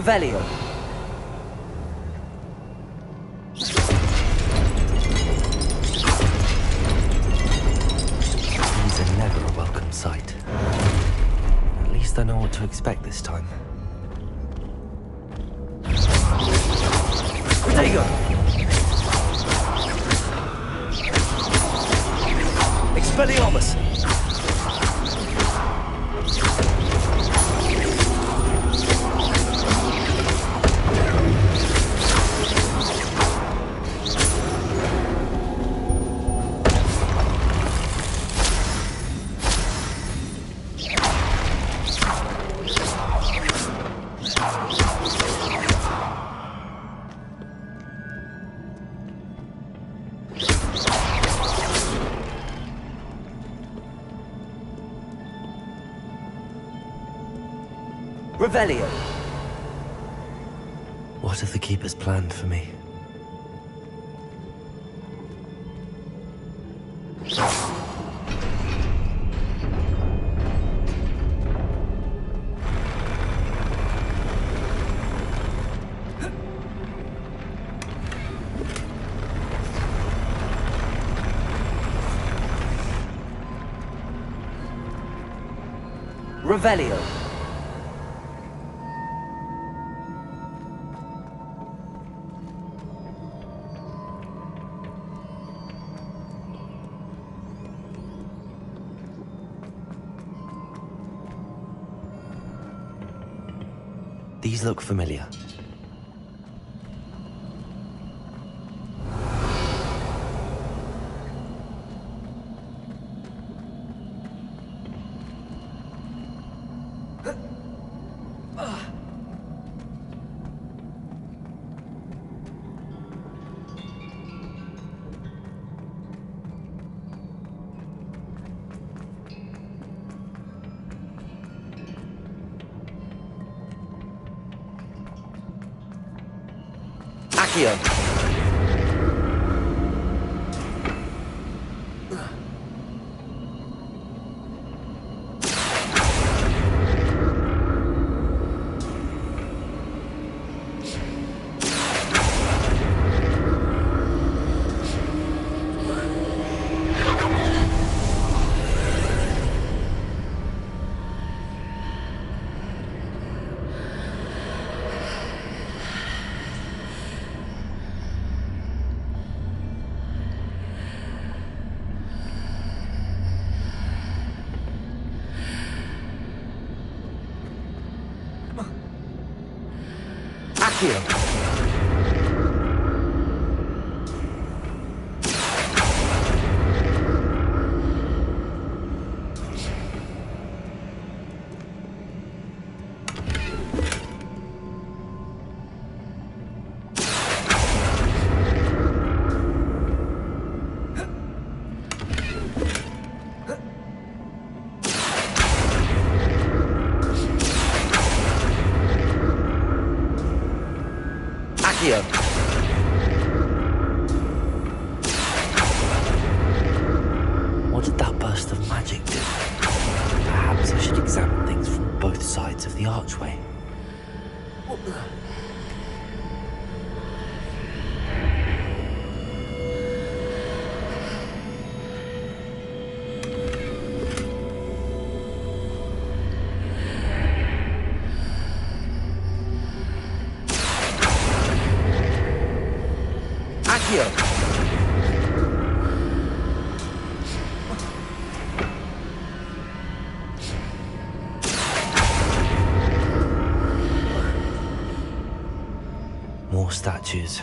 Revelio. These are never a welcome sight. At least I know what to expect this time. Protego! Expelliarmus! Revelio. What have the Keepers planned for me? Revelio. These look familiar. Accio. Accio. Accio. What did that burst of magic do? Perhaps I should examine things from both sides of the archway. Accio. More statues.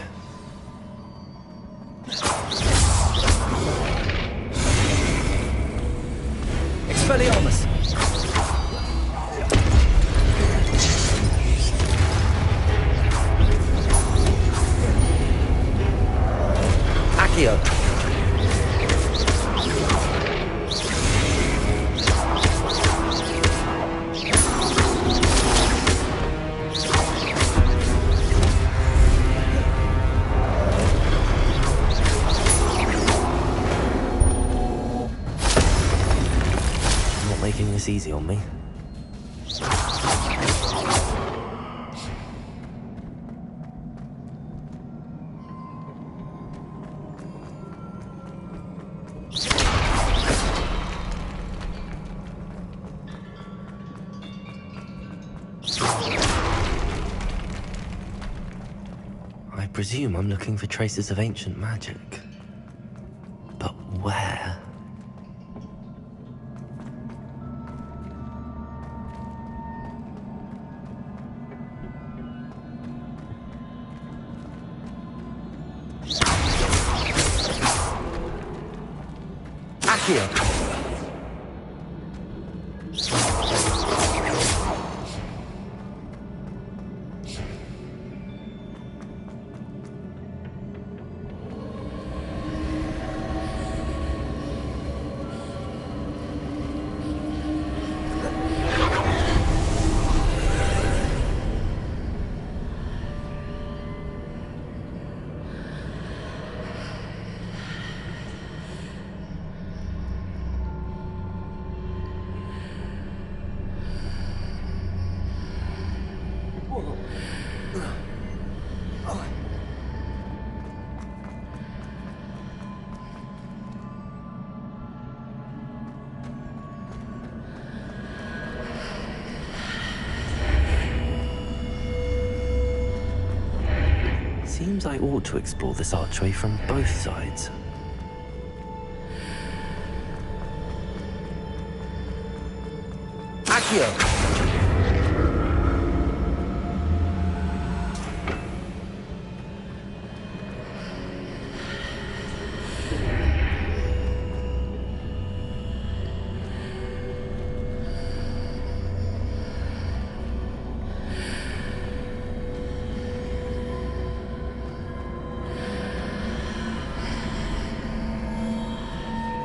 Expelliarmus. Accio. Making this easy on me. I presume I'm looking for traces of ancient magic. But where? Accio. Seems I ought to explore this archway from both sides. Accio.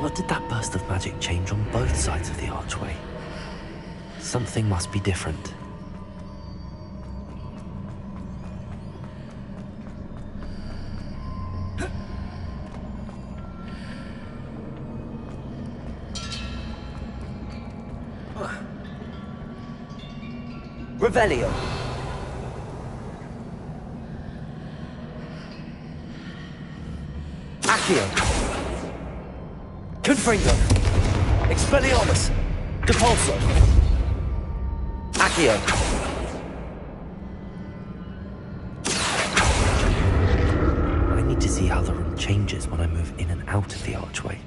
What did that burst of magic change on both sides of the archway? Something must be different. Revelio. Accio. Confringo. Expelliarmus. Depulso. Accio. I need to see how the room changes when I move in and out of the archway.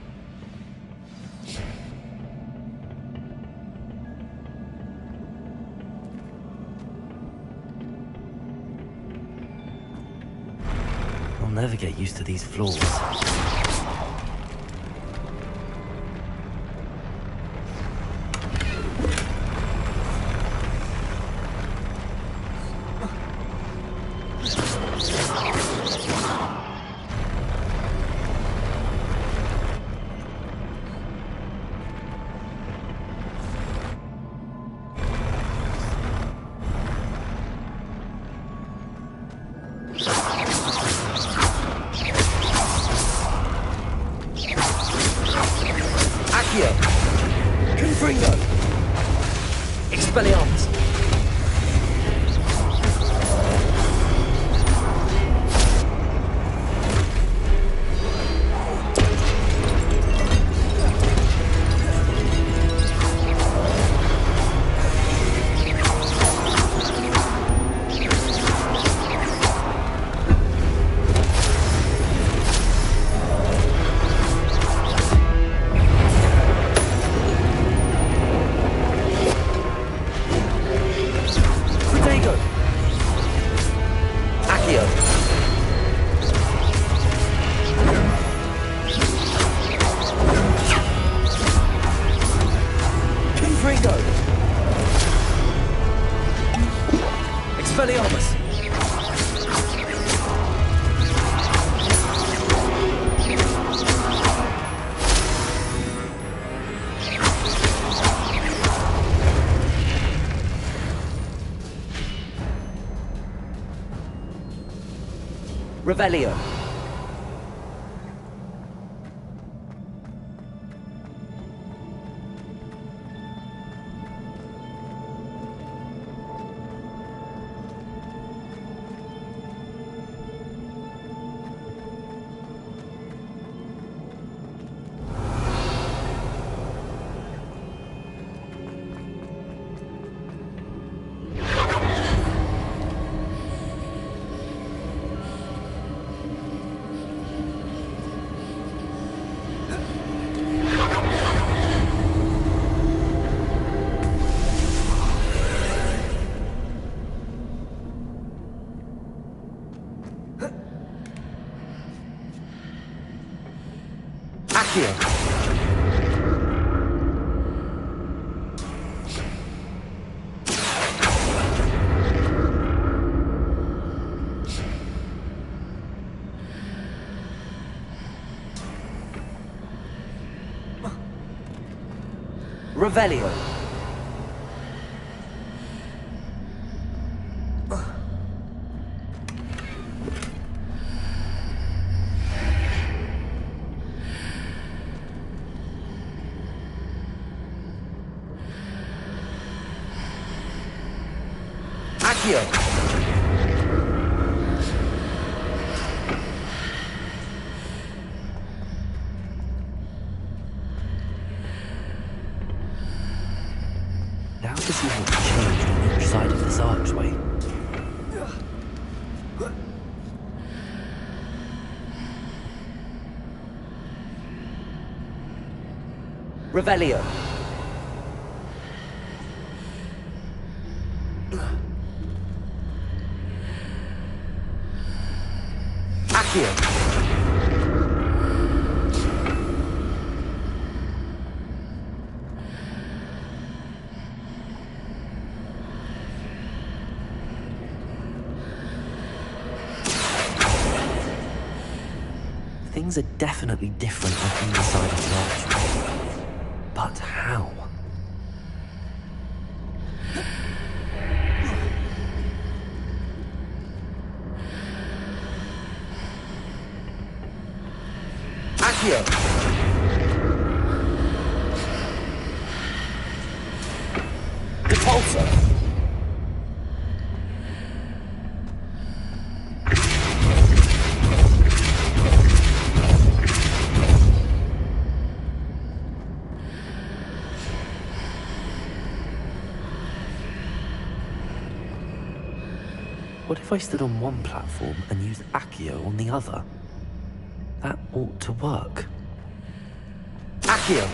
I'll never get used to these floors. Accio. Confringo. Expelliarmus. Expelliarmus! Revelio. Accio. Revelio. Accio. Now to see what's changed on each side of this archway. Revelio. Accio. Things are definitely different on either side of the archway. But how? Accio. Repulsor. What if I stood on one platform and used Accio on the other? That ought to work. Accio.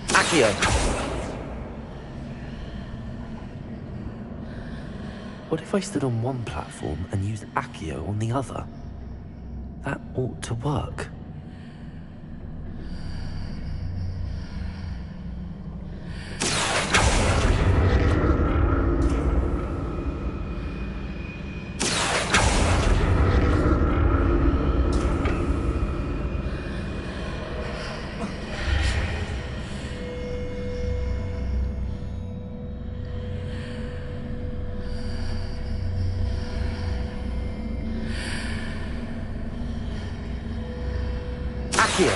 Accio. What if I stood on one platform and used Accio on the other? That ought to work. Accio.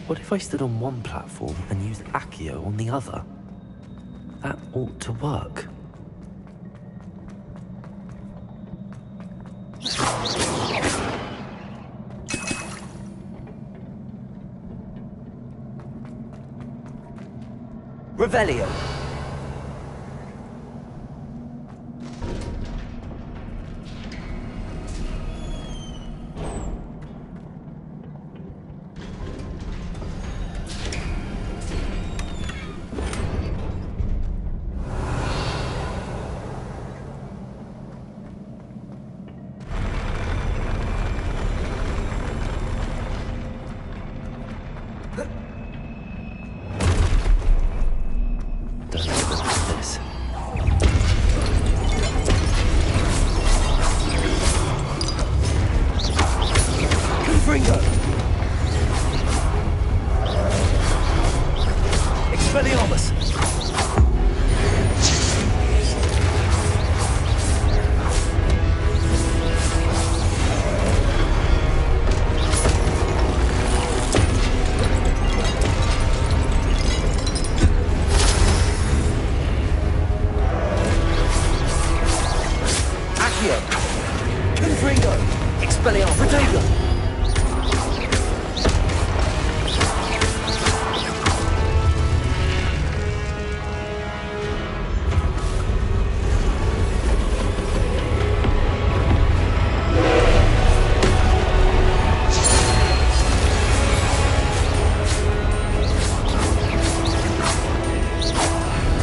What if I stood on one platform and used Accio on the other? That ought to work. Revelio. Don't know about this. Confringo. Expelliarmus. Expelliarmus! Protego!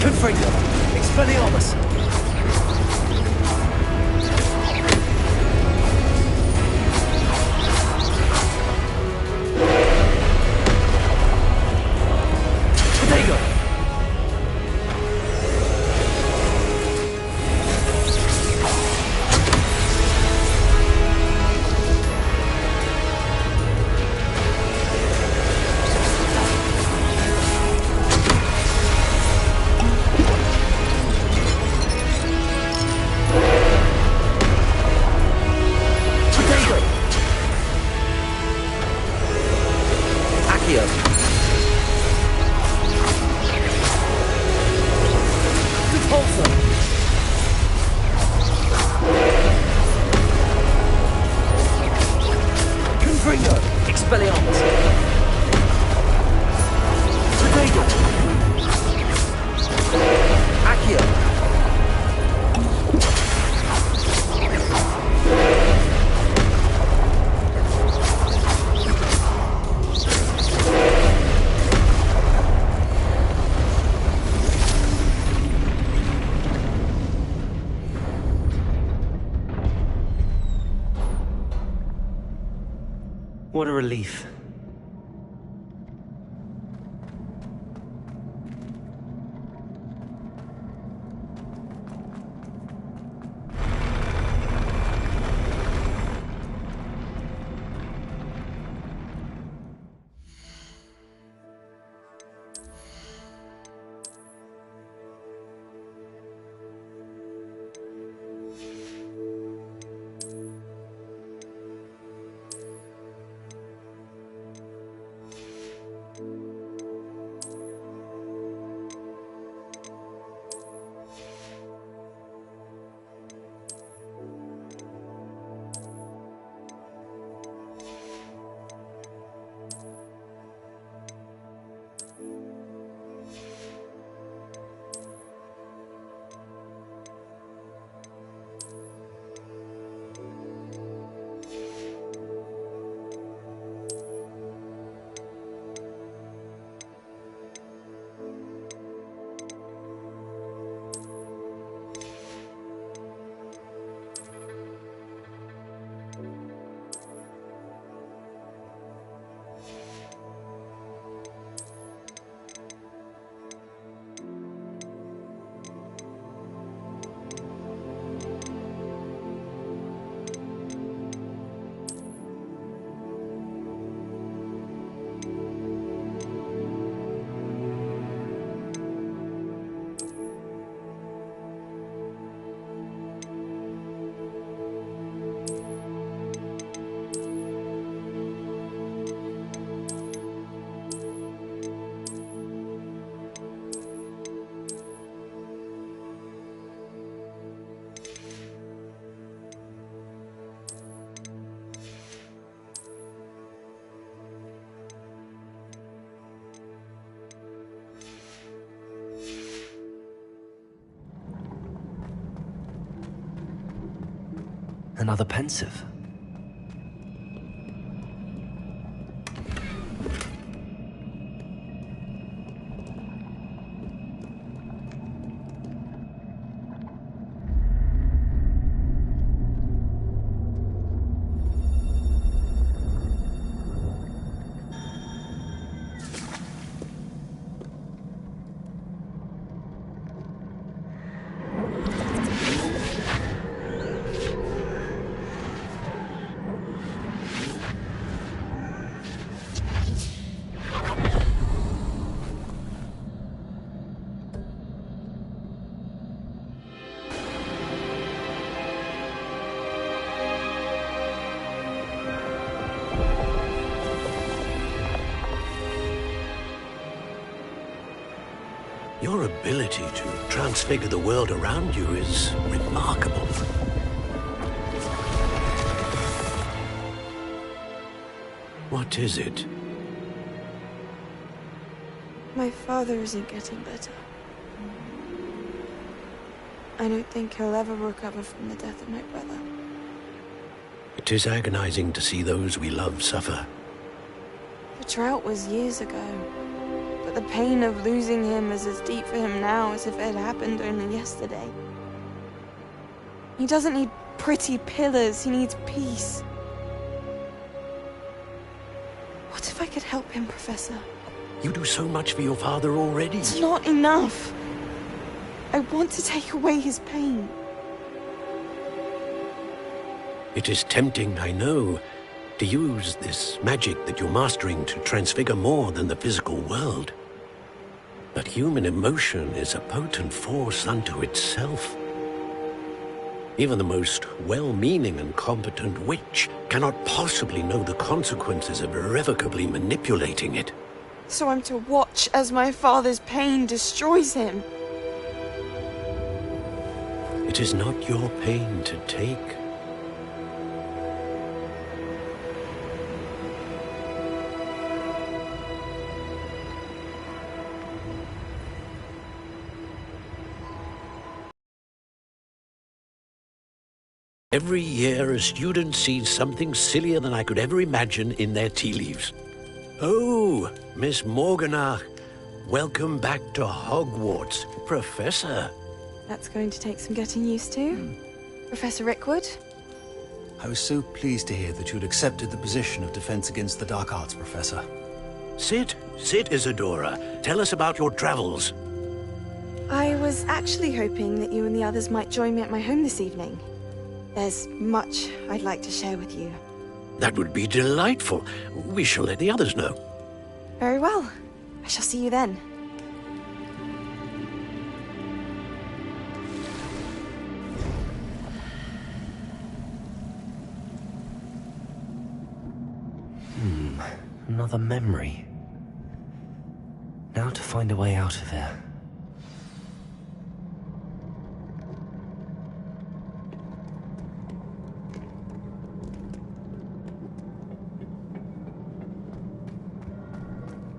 Confringo! Expelliarmus! Protego! Protego! Accio! Repulsor! Confringo! Expelliarmus! Protego! Accio! What a relief. Another pensive. Your ability to transfigure the world around you is remarkable. What is it? My father isn't getting better. I don't think he'll ever recover from the death of my brother. It is agonizing to see those we love suffer. The drought was years ago, but the pain of losing him is as deep for him now as if it had happened only yesterday. He doesn't need pretty pillars, he needs peace. What if I could help him, Professor? You do so much for your father already. It's not enough. I want to take away his pain. It is tempting, I know, to use this magic that you're mastering to transfigure more than the physical world. But human emotion is a potent force unto itself. Even the most well-meaning and competent witch cannot possibly know the consequences of irrevocably manipulating it. So I'm to watch as my father's pain destroys him. It is not your pain to take. Every year, a student sees something sillier than I could ever imagine in their tea leaves. Oh, Miss Morganach, welcome back to Hogwarts, Professor. That's going to take some getting used to. Professor Rickwood? I was so pleased to hear that you'd accepted the position of Defense Against the Dark Arts, Professor. Sit, Isadora. Tell us about your travels. I was actually hoping that you and the others might join me at my home this evening. There's much I'd like to share with you. That would be delightful. We shall let the others know. Very well. I shall see you then. Another memory. Now to find a way out of here.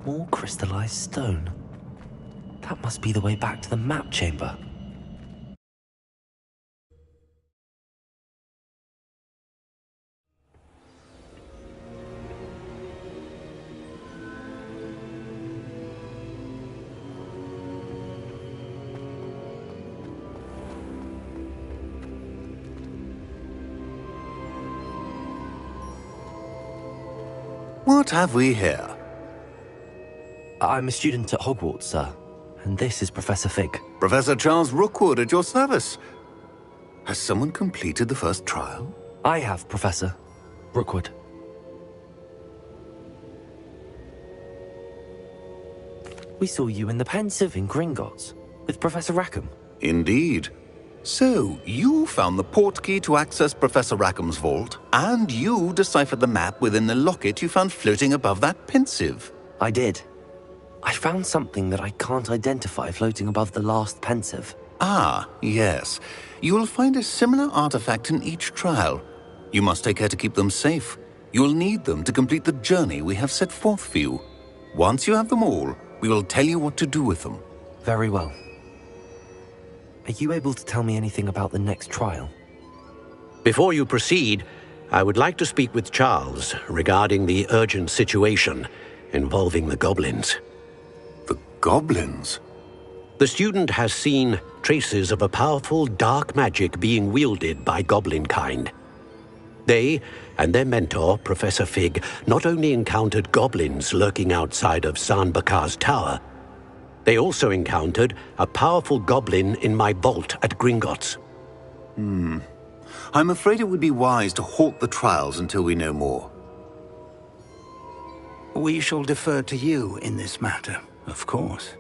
More crystallized stone. That must be the way back to the map chamber. What have we here? I'm a student at Hogwarts, sir. And this is Professor Fig. Professor Charles Rookwood at your service. Has someone completed the first trial? I have, Professor Rookwood. We saw you in the Pensive in Gringotts with Professor Rackham. Indeed. So, you found the portkey to access Professor Rackham's vault, and you deciphered the map within the locket you found floating above that Pensive. I did. I found something that I can't identify floating above the last Pensive. Ah, yes. You will find a similar artifact in each trial. You must take care to keep them safe. You will need them to complete the journey we have set forth for you. Once you have them all, we will tell you what to do with them. Very well. Are you able to tell me anything about the next trial? Before you proceed, I would like to speak with Charles regarding the urgent situation involving the goblins. The goblins? The student has seen traces of a powerful dark magic being wielded by goblin kind. They and their mentor, Professor Fig, not only encountered goblins lurking outside of San Bakar's tower, they also encountered a powerful goblin in my vault at Gringotts. I'm afraid it would be wise to halt the trials until we know more. We shall defer to you in this matter, of course.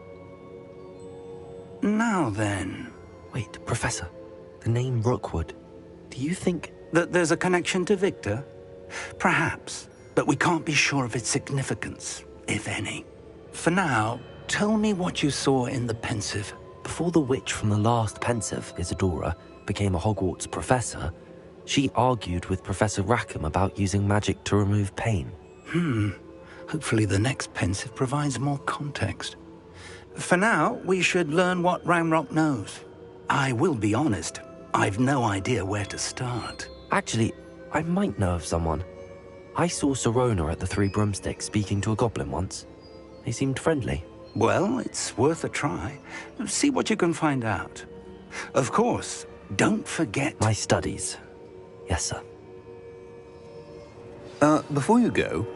Now then... Wait, Professor. The name Rookwood. Do you think... that there's a connection to Victor? Perhaps, but we can't be sure of its significance, if any. For now, tell me what you saw in the Pensive. Before the witch from the last Pensive, Isadora, became a Hogwarts professor, she argued with Professor Rackham about using magic to remove pain. Hopefully the next pensive provides more context. For now, we should learn what Ramrock knows. I will be honest, I've no idea where to start. Actually, I might know of someone. I saw Sirona at the Three Broomsticks speaking to a goblin once. They seemed friendly. Well, it's worth a try. See what you can find out. Of course, don't forget... My studies. Yes, sir. Before you go...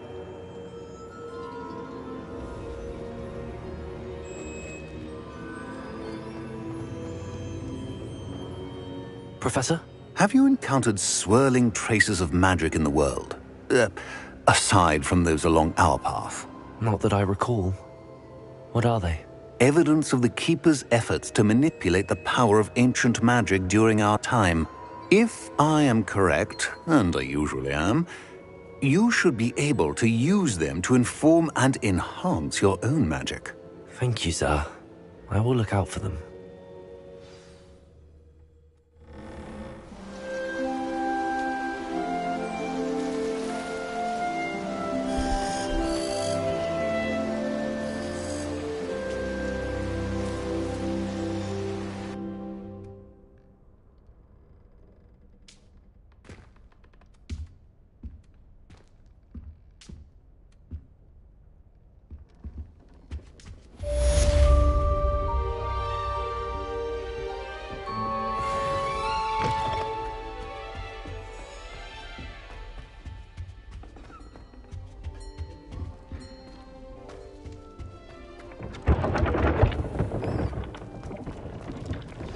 Professor? Have you encountered swirling traces of magic in the world? Aside from those along our path? Not that I recall. What are they? Evidence of the Keeper's efforts to manipulate the power of ancient magic during our time. If I am correct, and I usually am, you should be able to use them to inform and enhance your own magic. Thank you, sir. I will look out for them.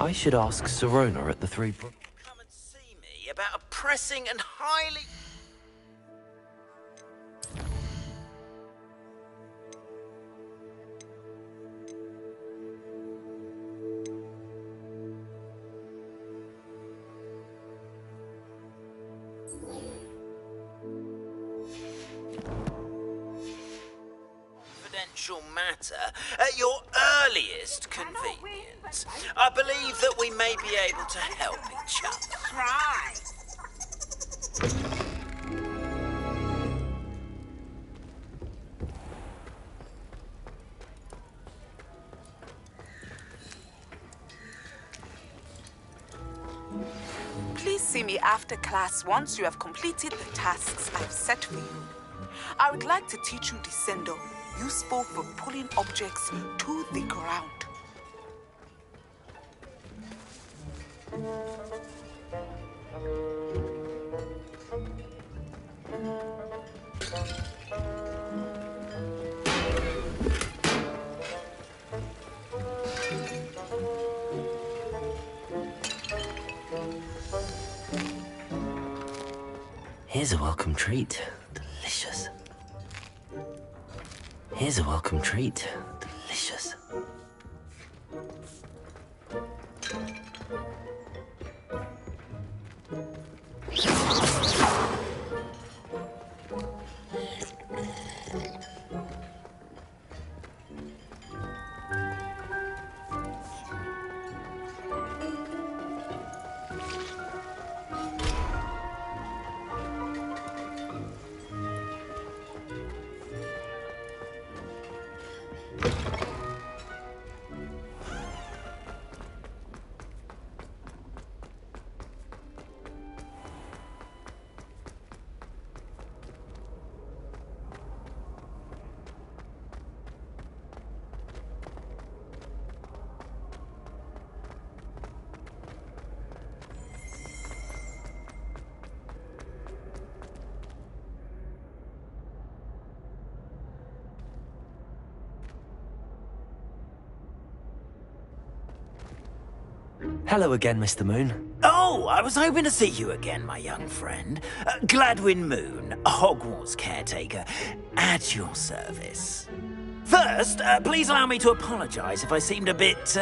I should ask Sirona at the Three Broomsticks. Come and see me about a pressing and highly... confidential matter at your earliest convenience. I believe that we may be able to help each other. Try. Please see me after class once you have completed the tasks I've set for you. I would like to teach you Descendo, useful for pulling objects to the ground. Here's a welcome treat. Delicious. Here's a welcome treat. Delicious. Hello again, Mr. Moon. Oh, I was hoping to see you again, my young friend. Gladwin Moon, Hogwarts caretaker, at your service. First, please allow me to apologize if I seemed a bit,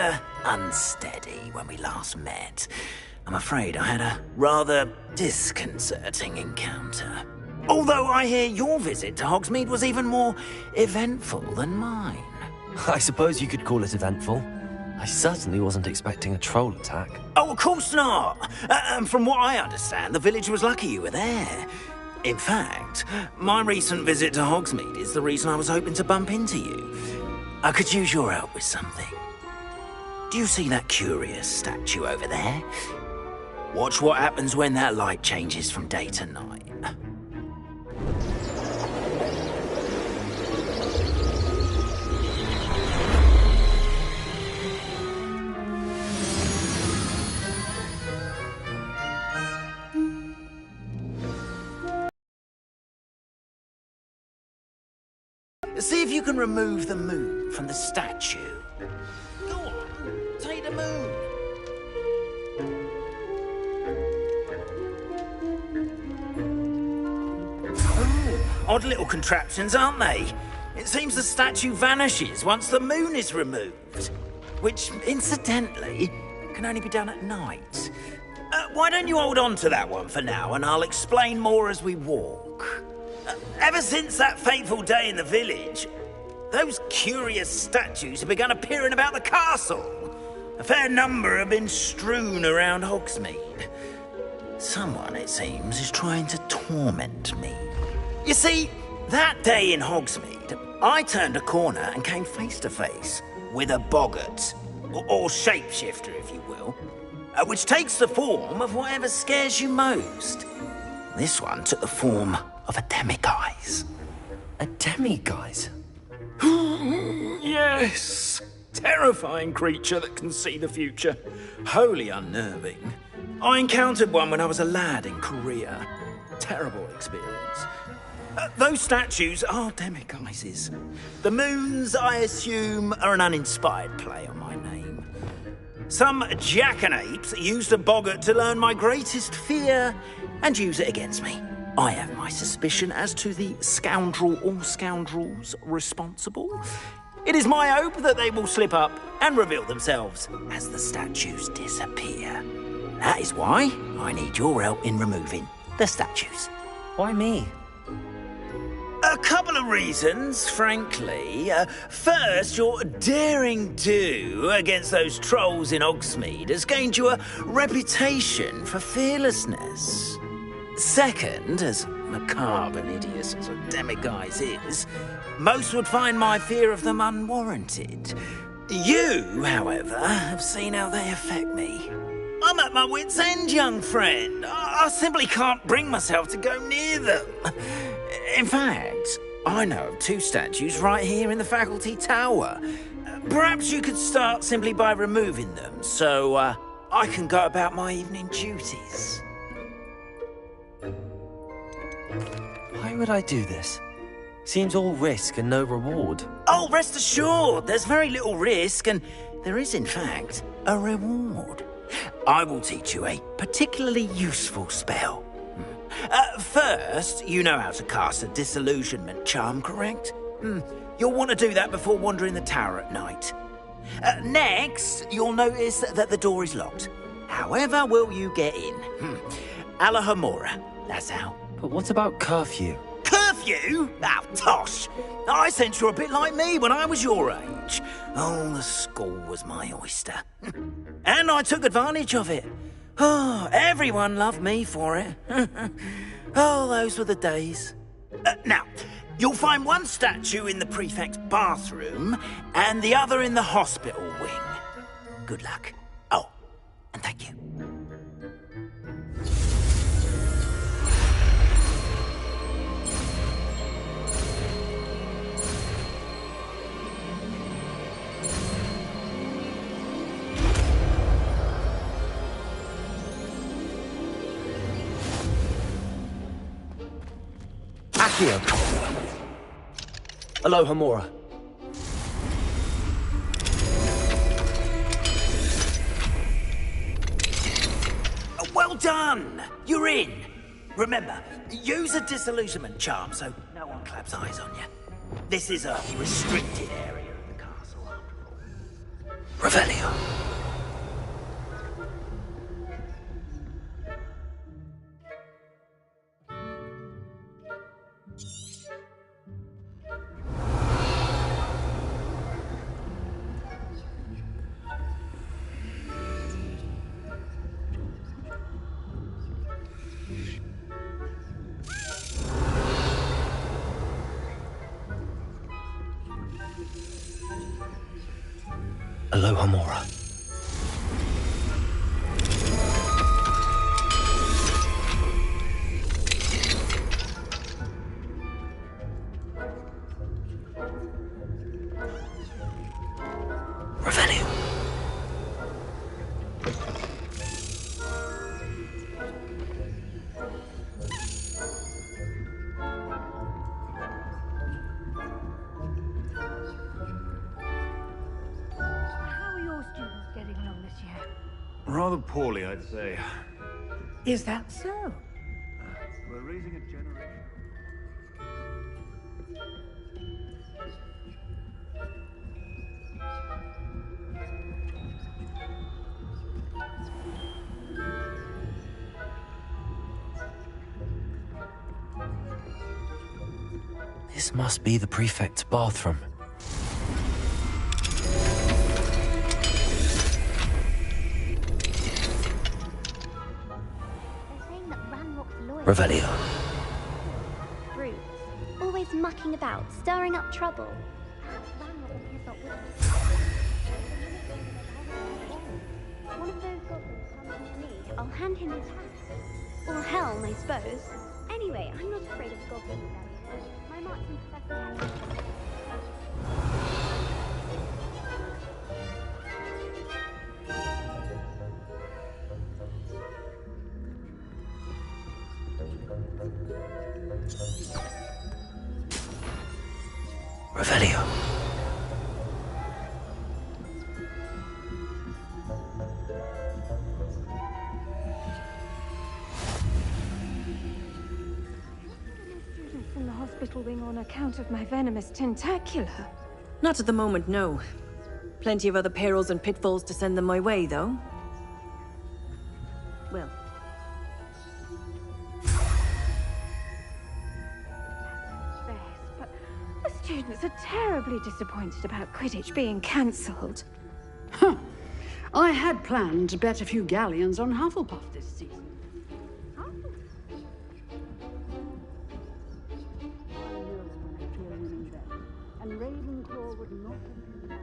unsteady when we last met. I'm afraid I had a rather disconcerting encounter. Although I hear your visit to Hogsmeade was even more eventful than mine. I suppose you could call it eventful. I certainly wasn't expecting a troll attack. Oh, of course not. From what I understand, the village was lucky you were there. In fact, my recent visit to Hogsmeade is the reason I was hoping to bump into you. I could use your help with something. Do you see that curious statue over there? Watch what happens when that light changes from day to night. See if you can remove the moon from the statue. Go on, take the moon. Oh, odd little contraptions, aren't they? It seems the statue vanishes once the moon is removed. Which, incidentally, can only be done at night. Why don't you hold on to that one for now, and I'll explain more as we walk. Ever since that fateful day in the village, those curious statues have begun appearing about the castle. A fair number have been strewn around Hogsmeade. Someone, it seems, is trying to torment me. You see, that day in Hogsmeade, I turned a corner and came face to face with a boggart, or shapeshifter, if you will, which takes the form of whatever scares you most. This one took the form of a demiguise. A demiguise? Yes! Terrifying creature that can see the future. Wholly unnerving. I encountered one when I was a lad in Korea. Terrible experience. Those statues are demiguises. The moons, I assume, are an uninspired play on my name. Some jackanapes used a boggart to learn my greatest fear and use it against me. I have my suspicion as to the scoundrel or scoundrels responsible. It is my hope that they will slip up and reveal themselves as the statues disappear. That is why I need your help in removing the statues. Why me? A couple of reasons, frankly. First, your daring do against those trolls in Hogsmeade has gained you a reputation for fearlessness. Second, as macabre and hideous as a demiguise is, most would find my fear of them unwarranted. You, however, have seen how they affect me. I'm at my wit's end, young friend. I simply can't bring myself to go near them. In fact, I know of two statues right here in the faculty tower. Perhaps you could start simply by removing them, so I can go about my evening duties. Why would I do this? Seems all risk and no reward. Oh, rest assured, there's very little risk, and there is, in fact, a reward. I will teach you a particularly useful spell. First, you know how to cast a disillusionment charm, correct? You'll want to do that before wandering the tower at night. Next, you'll notice that the door is locked. However will you get in? Alahomora, that's how. But what about curfew? Curfew? Ah, tosh. I sense you're a bit like me when I was your age. Oh, the school was my oyster. And I took advantage of it. Oh, everyone loved me for it. Oh, those were the days. Now, you'll find one statue in the prefect's bathroom and the other in the hospital wing. Good luck. Oh, and thank you. Accio. Alohomora. Well done! You're in. Remember, use a disillusionment charm so no one claps eyes on you. This is a restricted area of the castle, after all. Revelio. Gamora. Revelio. How are your students getting along this year? Rather poorly, I'd say. Is that so? We're raising a generation. This must be the prefect's bathroom. They're saying that Ranrock's lawyer... Revelio. Brutes. Always mucking about, stirring up trouble. Ranrock appears not with us. One of those goblins comes with me. I'll hand him his hat. Or helm, I suppose. Anyway, I'm not afraid of goblins, Daddy. My marksman professor... Revelio. Students in the hospital wing on account of my venomous tentacula. Not at the moment, no. Plenty of other perils and pitfalls to send them my way, though. Well. But the students are terribly disappointed about Quidditch being cancelled. Huh. I had planned to bet a few galleons on Hufflepuff this season. And Ravenclaw would not have been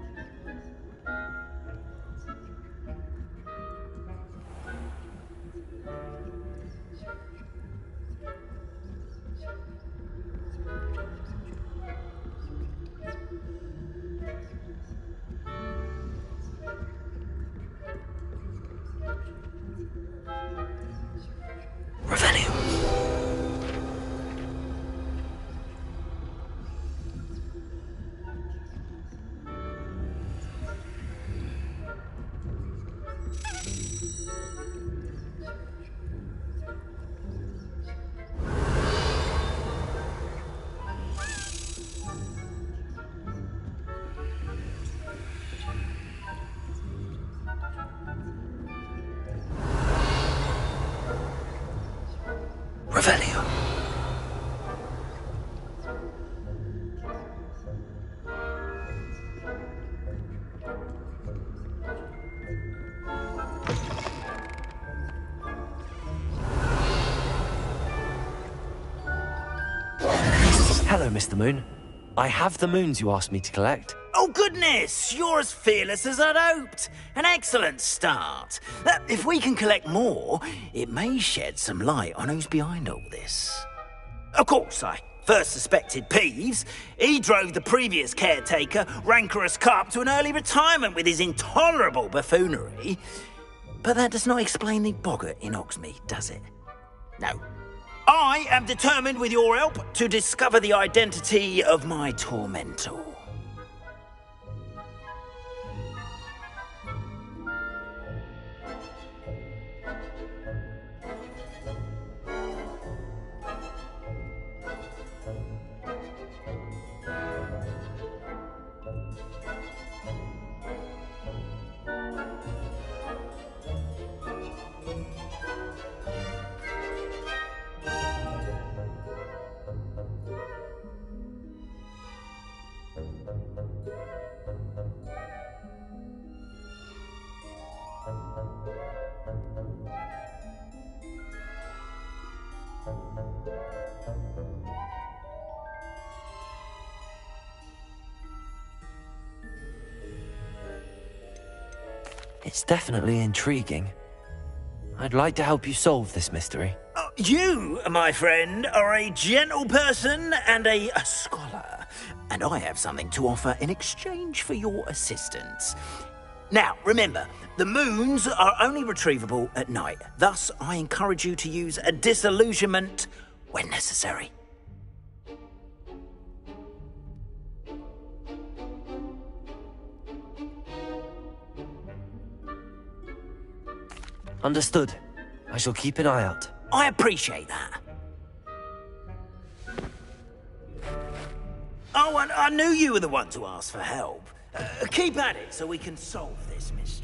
Revelio. Revelio. Hello, Mr. Moon. I have the moons you asked me to collect. Oh, goodness! You're as fearless as I'd hoped. An excellent start. If we can collect more, it may shed some light on who's behind all this. Of course, I first suspected Peeves. He drove the previous caretaker, Rancorous Carp, to an early retirement with his intolerable buffoonery. But that does not explain the boggart in Hogsmeade, does it? No. I am determined, with your help, to discover the identity of my tormentor. It's definitely intriguing. I'd like to help you solve this mystery. You, my friend, are a gentle person and a scholar, and I have something to offer in exchange for your assistance. Now, remember, the moons are only retrievable at night. Thus, I encourage you to use a disillusionment when necessary. Understood. I shall keep an eye out. I appreciate that. Oh, and I knew you were the one to ask for help. Keep at it so we can solve this mystery.